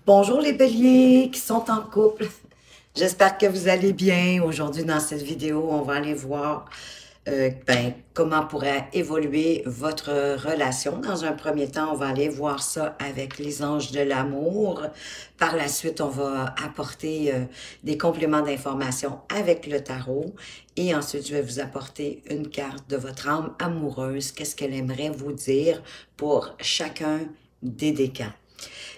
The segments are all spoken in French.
Bonjour les béliers qui sont en couple. J'espère que vous allez bien. Aujourd'hui, dans cette vidéo, on va aller voir comment pourrait évoluer votre relation. Dans un premier temps, on va aller voir ça avec les anges de l'amour. Par la suite, on va apporter des compléments d'information avec le tarot. Et ensuite, je vais vous apporter une carte de votre âme amoureuse. Qu'est-ce qu'elle aimerait vous dire pour chacun des décans.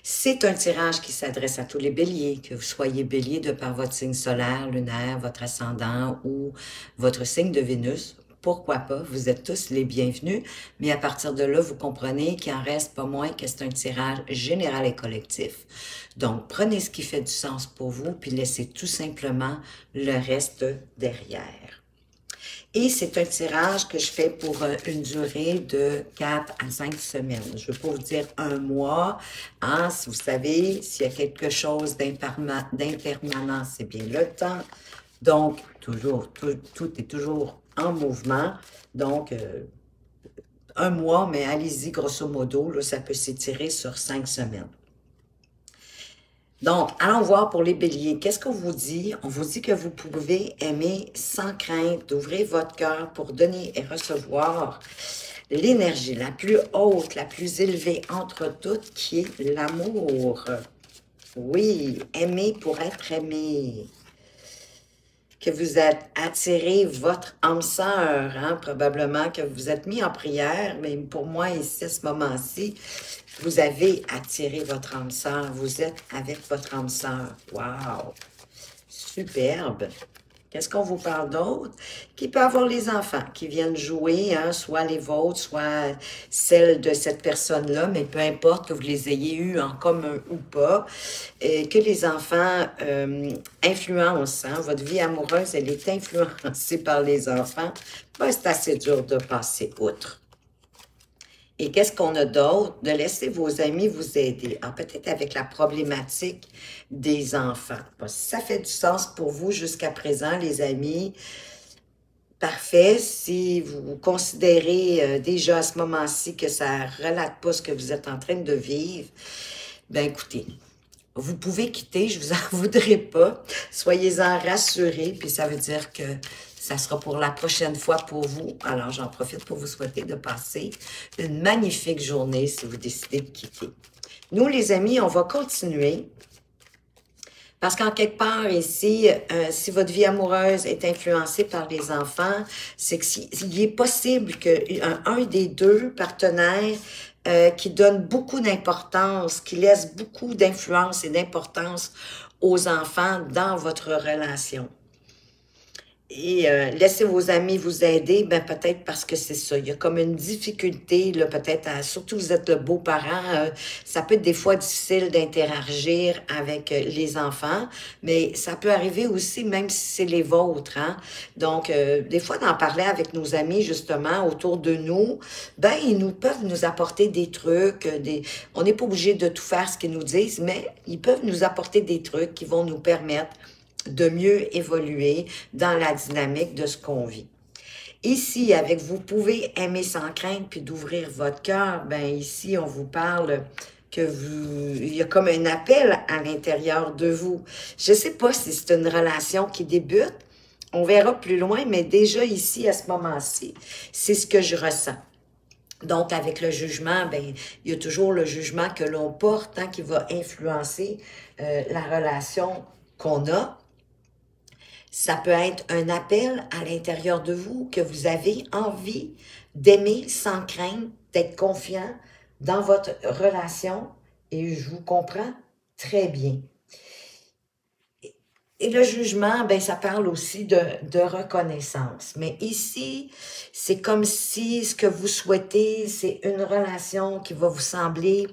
C'est un tirage qui s'adresse à tous les béliers, que vous soyez bélier de par votre signe solaire, lunaire, votre ascendant ou votre signe de Vénus. Pourquoi pas? Vous êtes tous les bienvenus, mais à partir de là, vous comprenez qu'il en reste pas moins que c'est un tirage général et collectif. Donc, prenez ce qui fait du sens pour vous, puis laissez tout simplement le reste derrière. Et c'est un tirage que je fais pour une durée de 4 à 5 semaines. Je ne veux pas vous dire un mois. Hein, si vous savez, s'il y a quelque chose d'impermanent, c'est bien le temps. Donc, toujours, tout est toujours en mouvement. Donc, un mois, mais allez-y, grosso modo, là, ça peut s'étirer sur 5 semaines. Donc, allons voir pour les béliers. Qu'est-ce qu'on vous dit? On vous dit que vous pouvez aimer sans crainte, d'ouvrir votre cœur pour donner et recevoir l'énergie la plus haute, la plus élevée entre toutes, qui est l'amour. Oui, aimer pour être aimé. Que vous êtes attiré votre âme sœur, hein? Probablement que vous êtes mis en prière, mais pour moi, ici, à ce moment-ci, vous avez attiré votre âme sœur, vous êtes avec votre âme sœur. Wow! Superbe! Qu'est-ce qu'on vous parle d'autre? Qui peut avoir les enfants qui viennent jouer, hein, soit les vôtres, soit celles de cette personne-là, mais peu importe que vous les ayez eus en commun ou pas, que les enfants influencent, hein, votre vie amoureuse, elle est influencée par les enfants, ben, c'est assez dur de passer outre. Et qu'est-ce qu'on a d'autre? De laisser vos amis vous aider. Peut-être avec la problématique des enfants. Bon, si ça fait du sens pour vous jusqu'à présent, les amis, parfait. Si vous considérez déjà à ce moment-ci que ça ne relate pas ce que vous êtes en train de vivre, ben écoutez, vous pouvez quitter, je vous en voudrais pas. Soyez-en rassurés, puis ça veut dire que ça sera pour la prochaine fois pour vous. Alors, j'en profite pour vous souhaiter de passer une magnifique journée si vous décidez de quitter. Nous, les amis, on va continuer. Parce qu'en quelque part ici, si votre vie amoureuse est influencée par les enfants, c'est qu'il est possible qu'un des deux partenaires qui donne beaucoup d'importance, qui laisse beaucoup d'influence et d'importance aux enfants dans votre relation. Et laissez vos amis vous aider, ben peut-être parce que c'est ça. Il y a comme une difficulté, là, peut-être, surtout vous êtes le beau-parent, ça peut être des fois difficile d'interagir avec les enfants, mais ça peut arriver aussi, même si c'est les vôtres. Hein? Donc, des fois, d'en parler avec nos amis, justement, autour de nous, ben, ils peuvent nous apporter des trucs, on n'est pas obligé de tout faire ce qu'ils nous disent, mais ils peuvent nous apporter des trucs qui vont nous permettre de mieux évoluer dans la dynamique de ce qu'on vit. Ici, avec vous pouvez aimer sans crainte puis d'ouvrir votre cœur, ben ici, on vous parle que il y a comme un appel à l'intérieur de vous. Je ne sais pas si c'est une relation qui débute, on verra plus loin, mais déjà ici, à ce moment-ci, c'est ce que je ressens. Donc, avec le jugement, ben, il y a toujours le jugement que l'on porte, hein, qui va influencer la relation qu'on a. Ça peut être un appel à l'intérieur de vous que vous avez envie d'aimer sans crainte, d'être confiant dans votre relation et je vous comprends très bien. Et le jugement, ben, ça parle aussi de reconnaissance. Mais ici, c'est comme si ce que vous souhaitez, c'est une relation qui va vous sembler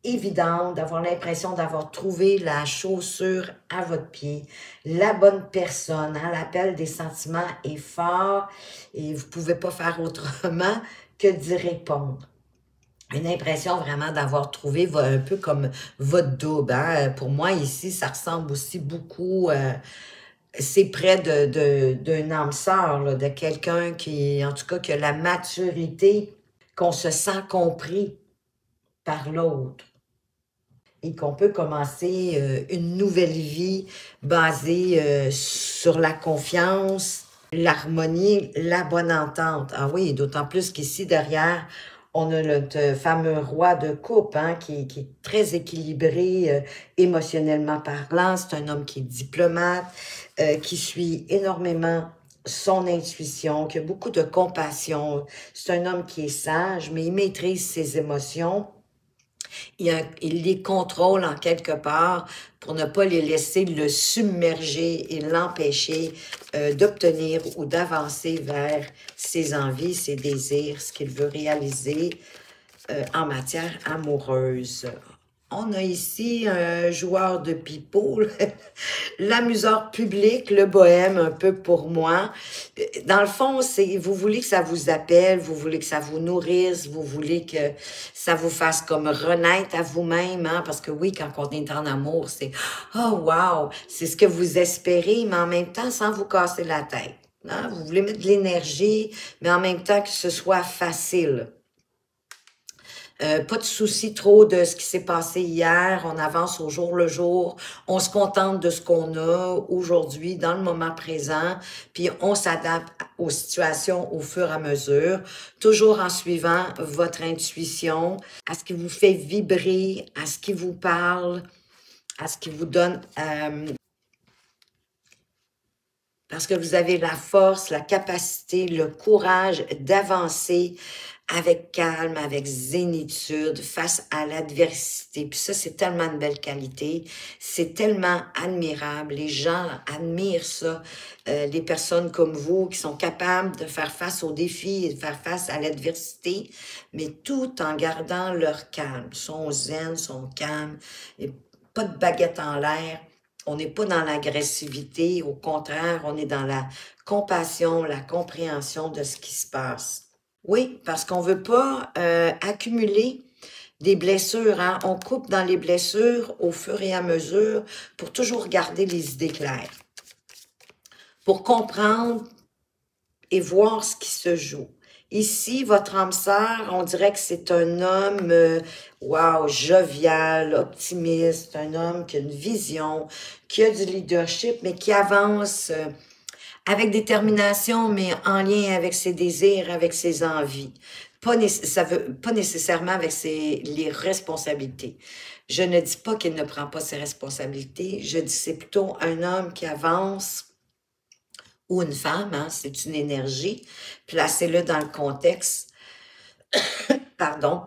évidente, d'avoir l'impression d'avoir trouvé la chaussure à votre pied, la bonne personne. Hein? L'appel des sentiments est fort et vous ne pouvez pas faire autrement que d'y répondre. Une impression vraiment d'avoir trouvé un peu comme votre double. Hein? Pour moi, ici, ça ressemble aussi beaucoup... c'est près d'une âme sœur, là, de quelqu'un qui, en tout cas, qui a la maturité, qu'on se sent compris par l'autre. et qu'on peut commencer une nouvelle vie basée sur la confiance, l'harmonie, la bonne entente. Ah oui, d'autant plus qu'ici, derrière, on a notre fameux roi de coupe, hein, qui est très équilibré émotionnellement parlant. C'est un homme qui est diplomate, qui suit énormément son intuition, qui a beaucoup de compassion. C'est un homme qui est sage, mais il maîtrise ses émotions. Il les contrôle en quelque part pour ne pas les laisser le submerger et l'empêcher d'obtenir ou d'avancer vers ses envies, ses désirs, ce qu'il veut réaliser en matière amoureuse. On a ici un joueur de pipeau, l'amuseur public, le bohème un peu pour moi. Dans le fond, c'est vous voulez que ça vous appelle, vous voulez que ça vous nourrisse, vous voulez que ça vous fasse comme renaître à vous-même, hein? Parce que oui, quand on est en amour, c'est oh wow, c'est ce que vous espérez, mais en même temps sans vous casser la tête. Hein? Vous voulez mettre de l'énergie, mais en même temps que ce soit facile. Pas de souci trop de ce qui s'est passé hier, on avance au jour le jour, on se contente de ce qu'on a aujourd'hui, dans le moment présent, puis on s'adapte aux situations au fur et à mesure, toujours en suivant votre intuition, à ce qui vous fait vibrer, à ce qui vous parle, à ce qui vous donne... parce que vous avez la force, la capacité, le courage d'avancer avec calme, avec zénitude, face à l'adversité. Puis ça, c'est tellement une belle qualité. C'est tellement admirable. Les gens admirent ça. Les personnes comme vous qui sont capables de faire face aux défis et de faire face à l'adversité, mais tout en gardant leur calme. Ils sont zen, sont calmes, et pas de baguette en l'air. On n'est pas dans l'agressivité, au contraire, on est dans la compassion, la compréhension de ce qui se passe. Oui, parce qu'on veut pas accumuler des blessures, hein? On coupe dans les blessures au fur et à mesure pour toujours garder les idées claires, pour comprendre et voir ce qui se joue. Ici, votre âme sœur, on dirait que c'est un homme, wow, jovial, optimiste, un homme qui a une vision, qui a du leadership, mais qui avance avec détermination, mais en lien avec ses désirs, avec ses envies. Ça veut pas nécessairement avec les responsabilités. Je ne dis pas qu'il ne prend pas ses responsabilités, je dis c'est plutôt un homme qui avance ou une femme, hein, c'est une énergie. Placez-le dans le contexte, pardon,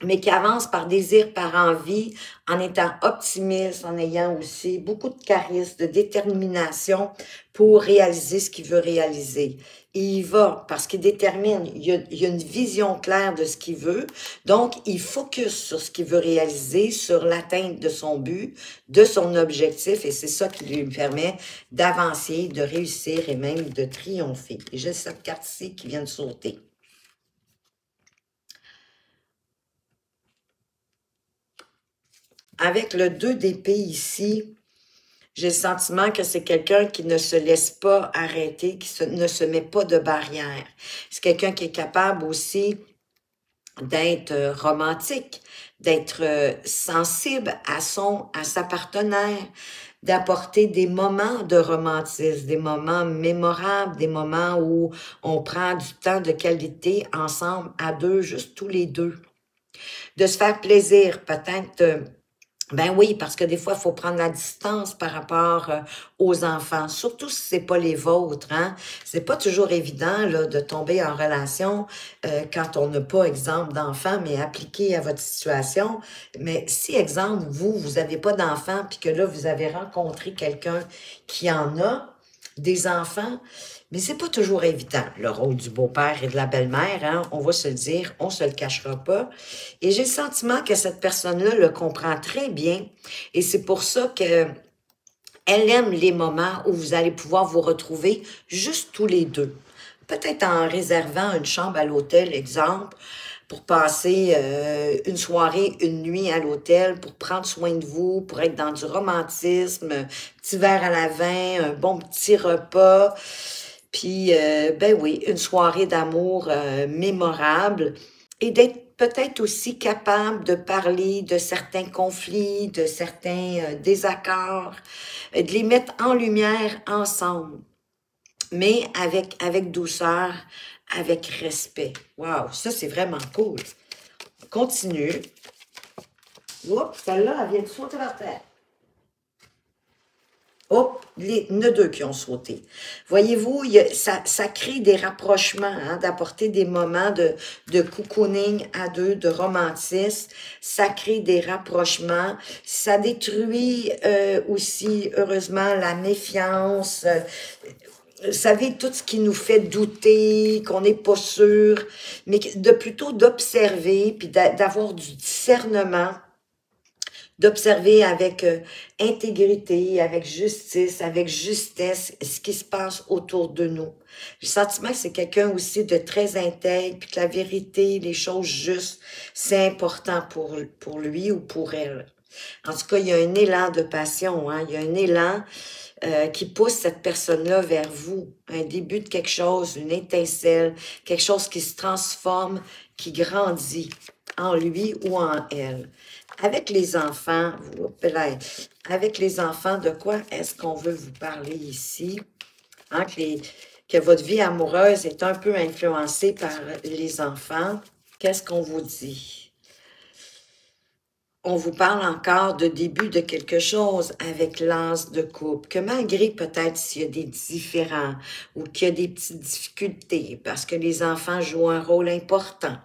mais qui avance par désir, par envie, en étant optimiste, en ayant aussi beaucoup de charisme, de détermination pour réaliser ce qu'il veut réaliser. Et il va, parce qu'il détermine, il y a une vision claire de ce qu'il veut, donc il focus sur ce qu'il veut réaliser, sur l'atteinte de son but, de son objectif, et c'est ça qui lui permet d'avancer, de réussir et même de triompher. Et j'ai cette carte-ci qui vient de sauter. Avec le 2 d'épée ici, j'ai le sentiment que c'est quelqu'un qui ne se laisse pas arrêter, ne se met pas de barrière. C'est quelqu'un qui est capable aussi d'être romantique, d'être sensible à sa partenaire, d'apporter des moments de romantisme, des moments mémorables, des moments où on prend du temps de qualité ensemble, à deux, juste tous les deux. De se faire plaisir, peut-être... Ben oui, parce que des fois, il faut prendre la distance par rapport aux enfants, surtout si c'est pas les vôtres, hein. C'est pas toujours évident là, de tomber en relation quand on n'a pas, exemple, d'enfants, mais appliqué à votre situation. Mais si, exemple, vous avez pas d'enfants, puis que là, vous avez rencontré quelqu'un qui en a, des enfants, mais c'est pas toujours évident, le rôle du beau-père et de la belle-mère, hein, on va se le dire, on se le cachera pas. Et j'ai le sentiment que cette personne-là le comprend très bien, et c'est pour ça que elle aime les moments où vous allez pouvoir vous retrouver juste tous les deux. Peut-être en réservant une chambre à l'hôtel, exemple, pour passer une soirée, une nuit à l'hôtel, pour prendre soin de vous, pour être dans du romantisme, un petit verre à la vin, un bon petit repas, puis, ben oui, une soirée d'amour mémorable, et d'être peut-être aussi capable de parler de certains conflits, de certains désaccords, de les mettre en lumière ensemble, mais avec douceur, avec respect. Wow, ça c'est vraiment cool. On continue. Oups, celle-là, elle vient de sauter par terre. Hop, il y en a deux qui ont sauté. Voyez-vous, ça crée des rapprochements, hein, d'apporter des moments de cocooning à deux, de romantisme. Ça crée des rapprochements. Ça détruit aussi, heureusement, la méfiance. Vous savez, tout ce qui nous fait douter, qu'on n'est pas sûr, mais plutôt d'observer, puis d'avoir du discernement, d'observer avec intégrité, avec justice, avec justesse ce qui se passe autour de nous. Le sentiment que c'est quelqu'un aussi de très intègre, puis que la vérité, les choses justes, c'est important pour lui ou pour elle. En tout cas, il y a un élan de passion, hein? Il y a un élan qui pousse cette personne-là vers vous. Un début de quelque chose, une étincelle, quelque chose qui se transforme, qui grandit en lui ou en elle. Avec les enfants, avec les enfants, de quoi est-ce qu'on veut vous parler ici? Hein, que votre vie amoureuse est un peu influencée par les enfants. Qu'est-ce qu'on vous dit? On vous parle encore de début de quelque chose avec l'as de couple, que malgré peut-être s'il y a des différends ou qu'il y a des petites difficultés, parce que les enfants jouent un rôle important,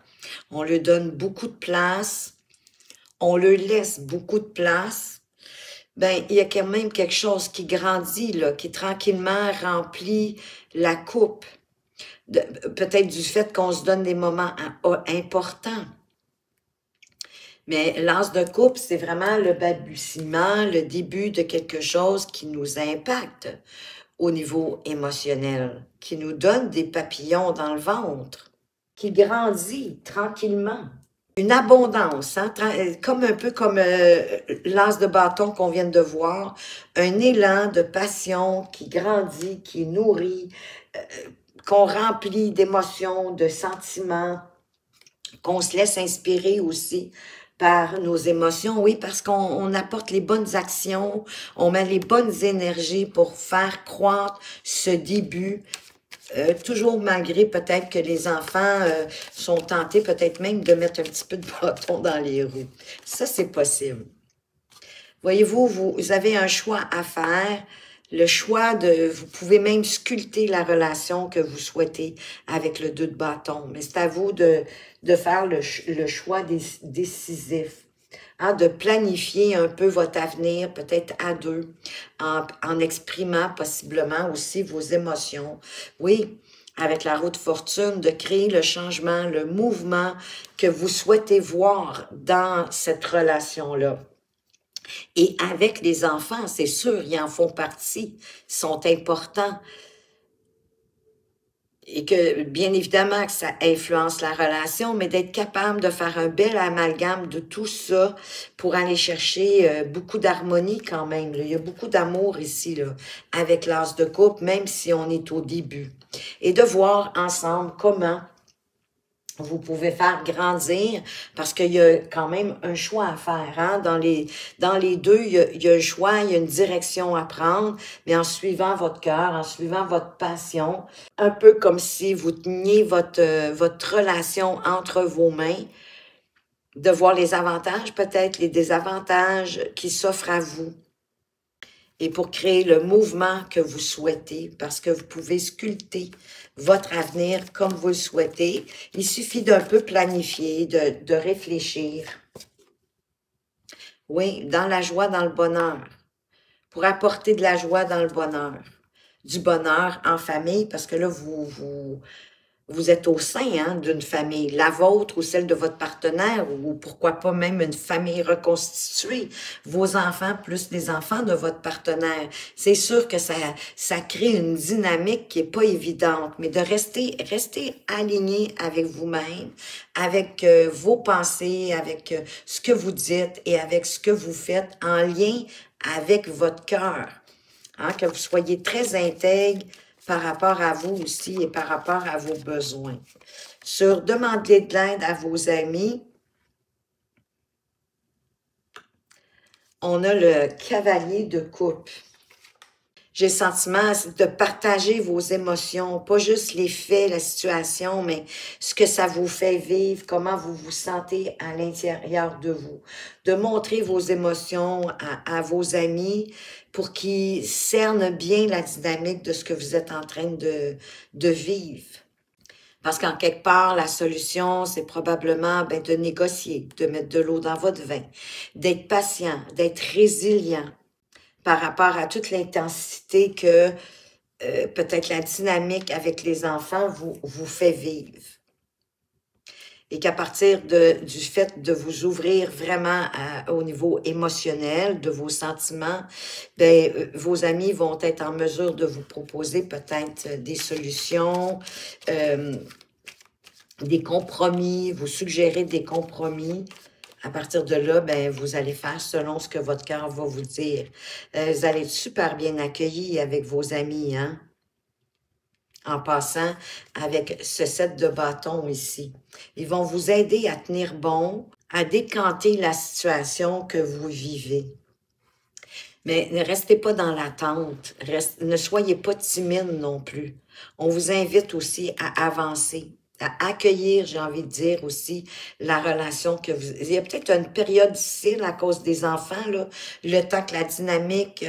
on leur donne beaucoup de place, on leur laisse beaucoup de place, ben il y a quand même quelque chose qui grandit, là, qui tranquillement remplit la coupe. Peut-être du fait qu'on se donne des moments importants. Mais l'as de couple, c'est vraiment le balbutiement, le début de quelque chose qui nous impacte au niveau émotionnel, qui nous donne des papillons dans le ventre, qui grandit tranquillement. Une abondance, hein, comme un peu comme l'as de bâton qu'on vient de voir, un élan de passion qui grandit, qui nourrit, qu'on remplit d'émotions, de sentiments, qu'on se laisse inspirer aussi par nos émotions, oui, parce qu'on apporte les bonnes actions, on met les bonnes énergies pour faire croître ce début, toujours malgré peut-être que les enfants sont tentés peut-être même de mettre un petit peu de bâton dans les roues. Ça, c'est possible. Voyez-vous, vous avez un choix à faire, le choix vous pouvez même sculpter la relation que vous souhaitez avec le 2 de bâton, mais c'est à vous de faire le choix décisif, hein, de planifier un peu votre avenir, peut-être à deux, en exprimant possiblement aussi vos émotions. Oui, avec la roue de fortune, de créer le changement, le mouvement que vous souhaitez voir dans cette relation-là. Et avec les enfants, c'est sûr, ils en font partie, ils sont importants. Et que, bien évidemment, que ça influence la relation, mais d'être capable de faire un bel amalgame de tout ça pour aller chercher beaucoup d'harmonie quand même. Là. Il y a beaucoup d'amour ici, là, avec l'as de couple, même si on est au début. Et de voir ensemble comment vous pouvez faire grandir, parce qu'il y a quand même un choix à faire. Hein? Dans les deux, il y a un choix, il y a une direction à prendre, mais en suivant votre cœur, en suivant votre passion, un peu comme si vous teniez votre relation entre vos mains, de voir les avantages, peut-être les désavantages qui s'offrent à vous. Et pour créer le mouvement que vous souhaitez, parce que vous pouvez sculpter votre avenir comme vous le souhaitez. Il suffit d'un peu planifier, de réfléchir. Oui, dans la joie, dans le bonheur. Pour apporter de la joie dans le bonheur. Du bonheur en famille, parce que là, vous êtes au sein hein, d'une famille, la vôtre ou celle de votre partenaire, ou pourquoi pas même une famille reconstituée, vos enfants plus les enfants de votre partenaire. C'est sûr que ça crée une dynamique qui est pas évidente, mais de rester aligné avec vous-même, avec vos pensées, avec ce que vous dites et avec ce que vous faites en lien avec votre cœur. Hein, que vous soyez très intègre par rapport à vous aussi et par rapport à vos besoins. Sur demander de l'aide à vos amis, on a le cavalier de coupe. J'ai le sentiment de partager vos émotions, pas juste les faits, la situation, mais ce que ça vous fait vivre, comment vous vous sentez à l'intérieur de vous. De montrer vos émotions à vos amis pour qu'ils cernent bien la dynamique de ce que vous êtes en train de vivre. Parce qu'en quelque part, la solution, c'est probablement de négocier, de mettre de l'eau dans votre vin, d'être patient, d'être résilient par rapport à toute l'intensité que peut-être la dynamique avec les enfants vous fait vivre. Et qu'à partir du fait de vous ouvrir vraiment au niveau émotionnel, de vos sentiments, vos amis vont être en mesure de vous proposer peut-être des solutions, des compromis, vous suggérer des compromis. À partir de là, vous allez faire selon ce que votre cœur va vous dire. Vous allez être super bien accueillis avec vos amis, hein? En passant avec ce set de bâtons ici. Ils vont vous aider à tenir bon, à décanter la situation que vous vivez. Mais ne restez pas dans l'attente, ne soyez pas timide non plus. On vous invite aussi à avancer, à accueillir, j'ai envie de dire aussi, la relation que vous... Il y a peut-être une période difficile à cause des enfants, là, le temps que la dynamique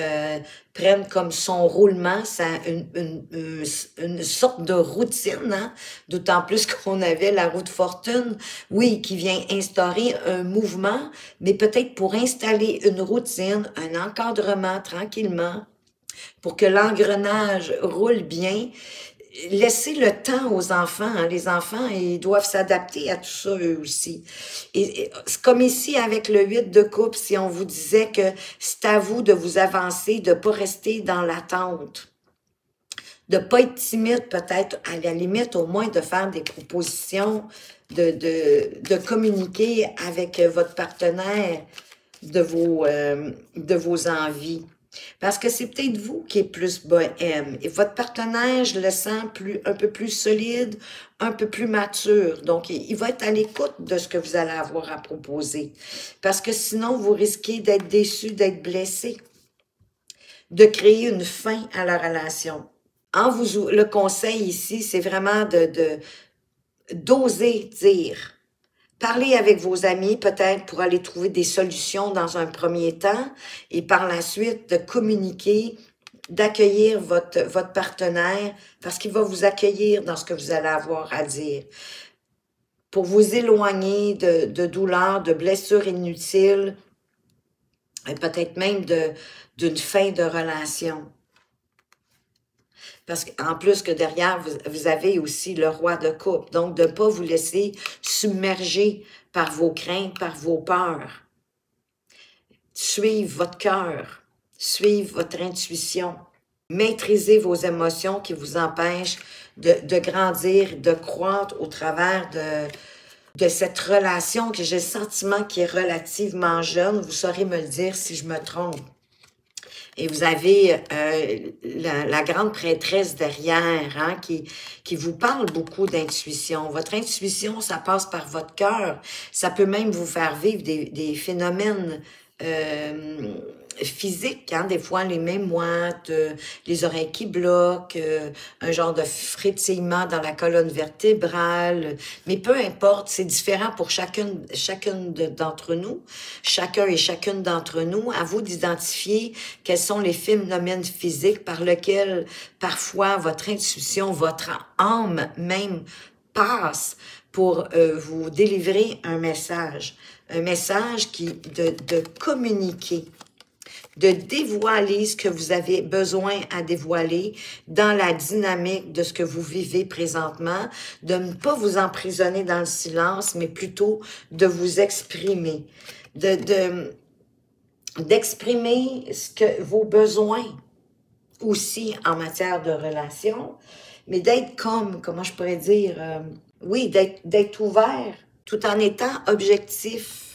prenne comme son roulement, ça une sorte de routine, hein? D'autant plus qu'on avait la roue de fortune, oui, qui vient instaurer un mouvement, mais peut-être pour installer une routine, un encadrement tranquillement, pour que l'engrenage roule bien. Laissez le temps aux enfants. Hein. Les enfants, ils doivent s'adapter à tout ça, eux aussi. Et c'est comme ici, avec le 8 de coupe, si on vous disait que c'est à vous de vous avancer, de ne pas rester dans l'attente, de ne pas être timide, peut-être, à la limite, au moins de faire des propositions, de communiquer avec votre partenaire de vos envies. Parce que c'est peut-être vous qui êtes plus bohème. Et votre partenaire, je le sens un peu plus solide, un peu plus mature. Donc, il va être à l'écoute de ce que vous allez avoir à proposer. Parce que sinon, vous risquez d'être déçu, d'être blessé, de créer une fin à la relation. Le conseil ici, c'est vraiment d'oser dire. Parlez avec vos amis, peut-être, pour aller trouver des solutions dans un premier temps et par la suite, de communiquer, d'accueillir votre partenaire parce qu'il va vous accueillir dans ce que vous allez avoir à dire. Pour vous éloigner de douleurs, de blessures inutiles et peut-être même d'une fin de relation. Parce qu'en plus que derrière, vous avez aussi le roi de coupe. Donc, de ne pas vous laisser submerger par vos craintes, par vos peurs. Suivre votre cœur, suivre votre intuition. Maîtrisez vos émotions qui vous empêchent de grandir, de croître au travers de cette relation que j'ai le sentiment qui est relativement jeune. Vous saurez me le dire si je me trompe. Et vous avez la grande prêtresse derrière, hein, qui vous parle beaucoup d'intuition. Votre intuition, ça passe par votre cœur. Ça peut même vous faire vivre des phénomènes physiques, hein, des fois les mains moites, les oreilles qui bloquent, un genre de frétillement dans la colonne vertébrale. Mais peu importe, c'est différent pour chacune d'entre nous, chacun et chacune d'entre nous. À vous d'identifier quels sont les phénomènes physiques par lesquels parfois votre intuition, votre âme même passe pour vous délivrer un message de communiquer, de dévoiler ce que vous avez besoin à dévoiler dans la dynamique de ce que vous vivez présentement, de ne pas vous emprisonner dans le silence, mais plutôt de vous exprimer, d'exprimer vos besoins aussi en matière de relation, mais d'être comment je pourrais dire, oui, d'être ouvert, tout en étant objectif.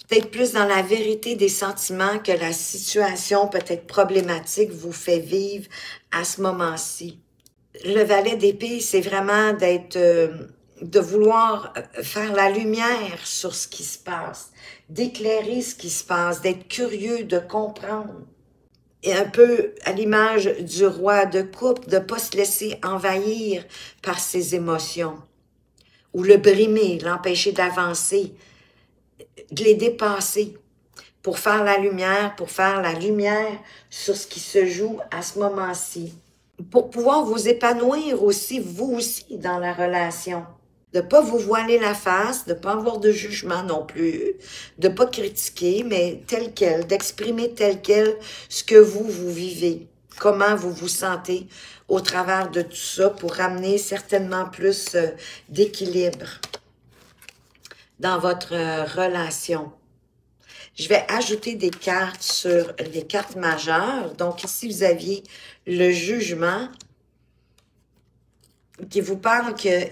Peut-être plus dans la vérité des sentiments que la situation peut-être problématique vous fait vivre à ce moment-ci. Le valet d'épée, c'est vraiment d'être de vouloir faire la lumière sur ce qui se passe, d'éclairer ce qui se passe, d'être curieux, de comprendre. Et un peu à l'image du roi de coupe, de ne pas se laisser envahir par ses émotions, ou le brimer, l'empêcher d'avancer, de les dépasser, pour faire la lumière sur ce qui se joue à ce moment-ci. Pour pouvoir vous épanouir aussi, vous aussi, dans la relation. De ne pas vous voiler la face, de ne pas avoir de jugement non plus, de ne pas critiquer, mais tel quel, d'exprimer tel quel ce que vous vivez, comment vous vous sentez au travers de tout ça pour ramener certainement plus d'équilibre dans votre relation. Je vais ajouter des cartes sur les cartes majeures. Donc ici, vous aviez le jugement qui vous parle que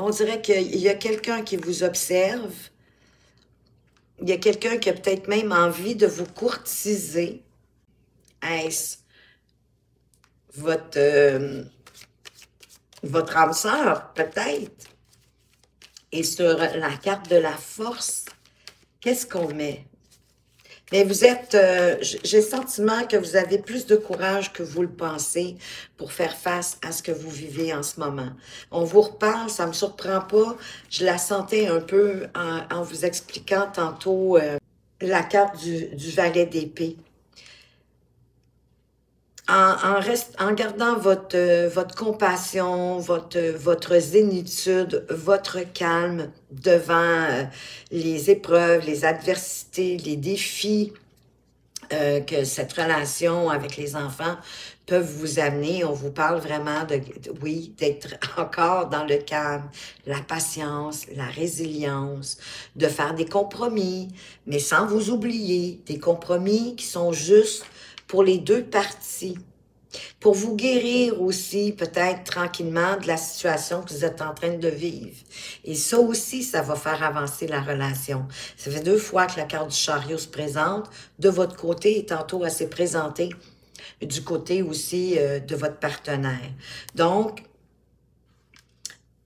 on dirait qu'il y a quelqu'un qui vous observe. Il y a quelqu'un qui a peut-être même envie de vous courtiser. Est-ce votre âme sœur, peut-être? Et sur la carte de la force, qu'est-ce qu'on met? Mais vous êtes, j'ai le sentiment que vous avez plus de courage que vous le pensez pour faire face à ce que vous vivez en ce moment. On vous reparle, ça ne me surprend pas. Je la sentais un peu en vous expliquant tantôt la carte du valet d'épée. En gardant votre compassion, votre zénitude, votre calme devant les épreuves, les adversités, les défis que cette relation avec les enfants peuvent vous amener. On vous parle vraiment oui, d'être encore dans le calme, la patience, la résilience, de faire des compromis, mais sans vous oublier, des compromis qui sont justes pour les deux parties, pour vous guérir aussi, peut-être tranquillement, de la situation que vous êtes en train de vivre. Et ça aussi, ça va faire avancer la relation. Ça fait 2 fois que la carte du chariot se présente de votre côté et tantôt elle s'est présentée du côté aussi de votre partenaire. Donc,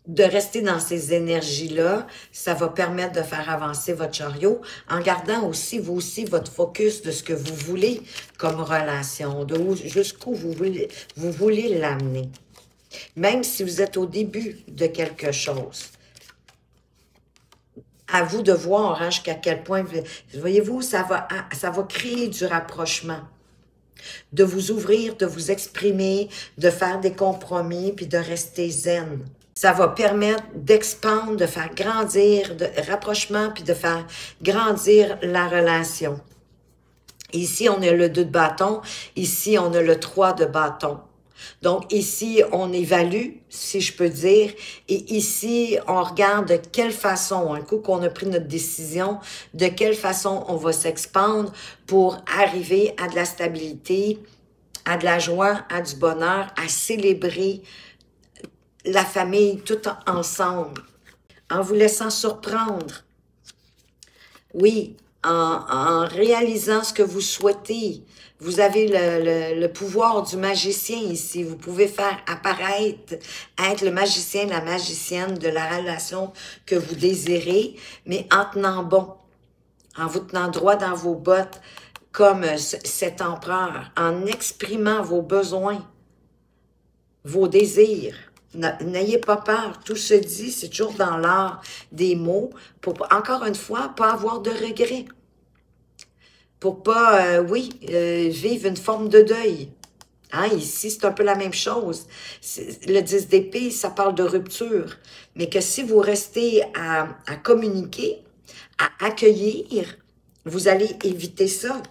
de rester dans ces énergies-là, ça va permettre de faire avancer votre chariot en gardant aussi, vous aussi, votre focus de ce que vous voulez comme relation, jusqu'où vous voulez l'amener. Même si vous êtes au début de quelque chose. À vous de voir hein, jusqu'à quel point, voyez-vous, ça va créer du rapprochement. De vous ouvrir, de vous exprimer, de faire des compromis, puis de rester zen. Ça va permettre d'expandre, de faire grandir, de rapprochement, puis de faire grandir la relation. Ici, on a le 2 de bâton. Ici, on a le 3 de bâton. Donc, ici, on évalue, si je peux dire, et ici, on regarde de quelle façon, un coup qu'on a pris notre décision, de quelle façon on va s'expandre pour arriver à de la stabilité, à de la joie, à du bonheur, à célébrer la famille tout ensemble, en vous laissant surprendre. Oui, en réalisant ce que vous souhaitez. Vous avez le pouvoir du magicien ici. Vous pouvez faire apparaître, être le magicien, la magicienne de la relation que vous désirez, mais en tenant bon, en vous tenant droit dans vos bottes, comme cet empereur, en exprimant vos besoins, vos désirs. N'ayez pas peur, tout se dit, c'est toujours dans l'art des mots, pour, encore une fois, pas avoir de regrets. Pour pas, vivre une forme de deuil. Hein, ici, c'est un peu la même chose. Le 10 d'épée, ça parle de rupture. Mais que si vous restez à communiquer, à accueillir, vous allez éviter ça.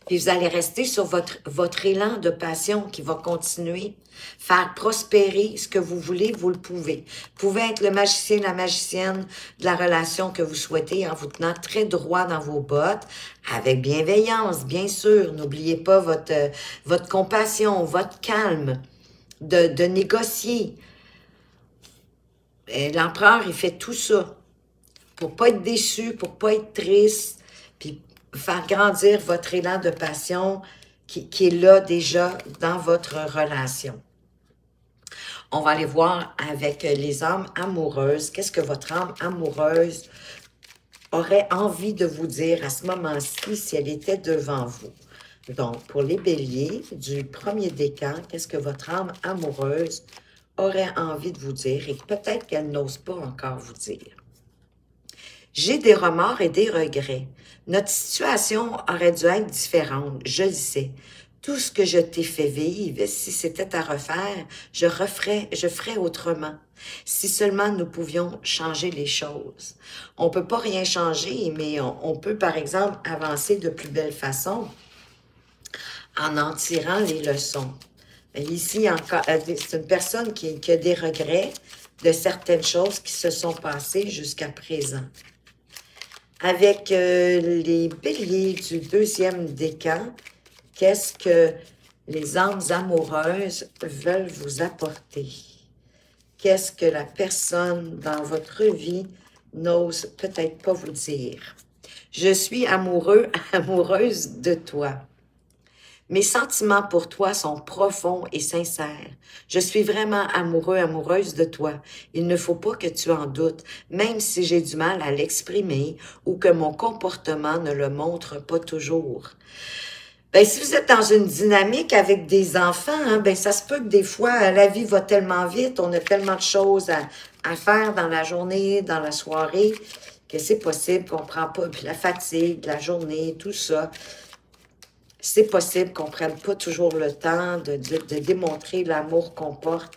Puis vous allez rester sur votre élan de passion qui va continuer. Faire prospérer ce que vous voulez, vous le pouvez. Vous pouvez être le magicien, la magicienne de la relation que vous souhaitez en vous tenant très droit dans vos bottes, avec bienveillance, bien sûr. N'oubliez pas votre compassion, votre calme, de négocier. L'empereur, il fait tout ça pour pas être déçu, pour pas être triste, puis faire grandir votre élan de passion qui est là déjà dans votre relation. On va aller voir avec les âmes amoureuses. Qu'est-ce que votre âme amoureuse aurait envie de vous dire à ce moment-ci si elle était devant vous? Donc, pour les béliers, du premier décan, qu'est-ce que votre âme amoureuse aurait envie de vous dire et peut-être qu'elle n'ose pas encore vous dire? J'ai des remords et des regrets. Notre situation aurait dû être différente, je le sais. Tout ce que je t'ai fait vivre, si c'était à refaire, je ferais autrement. Si seulement nous pouvions changer les choses. On peut pas rien changer, mais on peut, par exemple, avancer de plus belle façon en tirant les leçons. Ici, encore, c'est une personne qui a des regrets de certaines choses qui se sont passées jusqu'à présent. Avec les béliers du deuxième décan, qu'est-ce que les âmes amoureuses veulent vous apporter? Qu'est-ce que la personne dans votre vie n'ose peut-être pas vous dire? Je suis amoureux, amoureuse de toi. Mes sentiments pour toi sont profonds et sincères. Je suis vraiment amoureux, amoureuse de toi. Il ne faut pas que tu en doutes, même si j'ai du mal à l'exprimer ou que mon comportement ne le montre pas toujours. Ben, si vous êtes dans une dynamique avec des enfants, hein, ben, ça se peut que des fois, la vie va tellement vite, on a tellement de choses à faire dans la journée, dans la soirée, que c'est possible qu'on ne prend pas, puis la fatigue, la journée, tout ça. C'est possible qu'on ne prenne pas toujours le temps de démontrer l'amour qu'on porte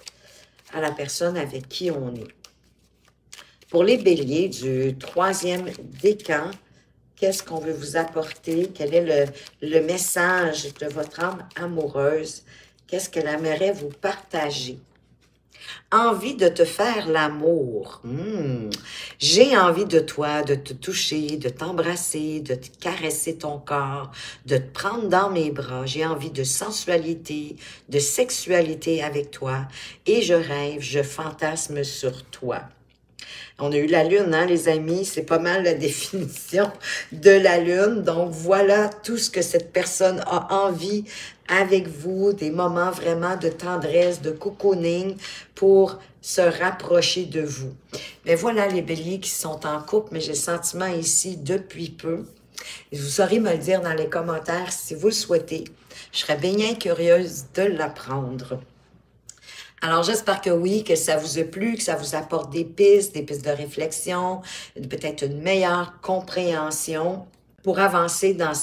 à la personne avec qui on est. Pour les béliers du troisième décan, qu'est-ce qu'on veut vous apporter? Quel est le message de votre âme amoureuse? Qu'est-ce qu'elle aimerait vous partager? Envie de te faire l'amour. J'ai envie de toi, de te toucher, de t'embrasser, de te caresser ton corps, de te prendre dans mes bras. J'ai envie de sensualité, de sexualité avec toi. Et je rêve, je fantasme sur toi. On a eu la lune, hein, les amis? C'est pas mal la définition de la lune. Donc, voilà tout ce que cette personne a envie avec vous, des moments vraiment de tendresse, de cocooning pour se rapprocher de vous. Mais voilà les béliers qui sont en couple, mais j'ai le sentiment ici depuis peu. Vous saurez me le dire dans les commentaires si vous le souhaitez. Je serais bien curieuse de l'apprendre. Alors, j'espère que oui, que ça vous a plu, que ça vous apporte des pistes de réflexion, peut-être une meilleure compréhension pour avancer dans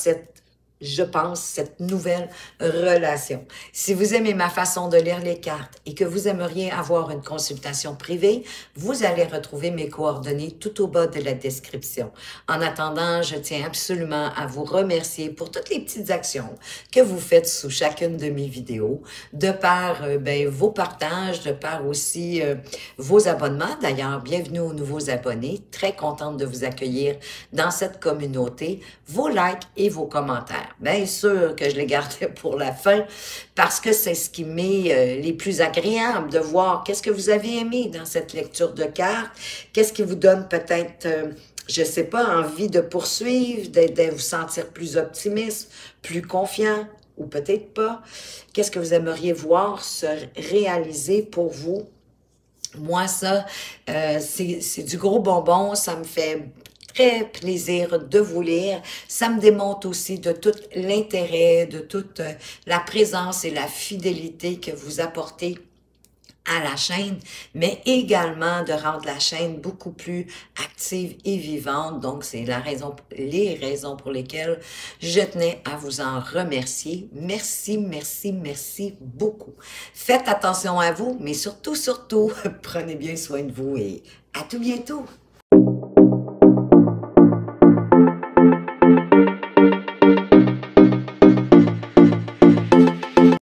je pense, cette nouvelle relation. Si vous aimez ma façon de lire les cartes et que vous aimeriez avoir une consultation privée, vous allez retrouver mes coordonnées tout au bas de la description. En attendant, je tiens absolument à vous remercier pour toutes les petites actions que vous faites sous chacune de mes vidéos, de par vos partages, de par aussi vos abonnements. D'ailleurs, bienvenue aux nouveaux abonnés. Très contente de vous accueillir dans cette communauté. Vos likes et vos commentaires. Bien sûr que je les gardais pour la fin parce que c'est ce qui m'est les plus agréables de voir qu'est-ce que vous avez aimé dans cette lecture de cartes, qu'est-ce qui vous donne peut-être, je sais pas, envie de poursuivre, de vous sentir plus optimiste, plus confiant ou peut-être pas. Qu'est-ce que vous aimeriez voir se réaliser pour vous? Moi, ça, c'est du gros bonbon, ça me fait très plaisir de vous lire. Ça me démontre aussi de tout l'intérêt, de toute la présence et la fidélité que vous apportez à la chaîne, mais également de rendre la chaîne beaucoup plus active et vivante. Donc, c'est les raisons pour lesquelles je tenais à vous en remercier. Merci, merci, merci beaucoup. Faites attention à vous, mais surtout, prenez bien soin de vous et à tout bientôt.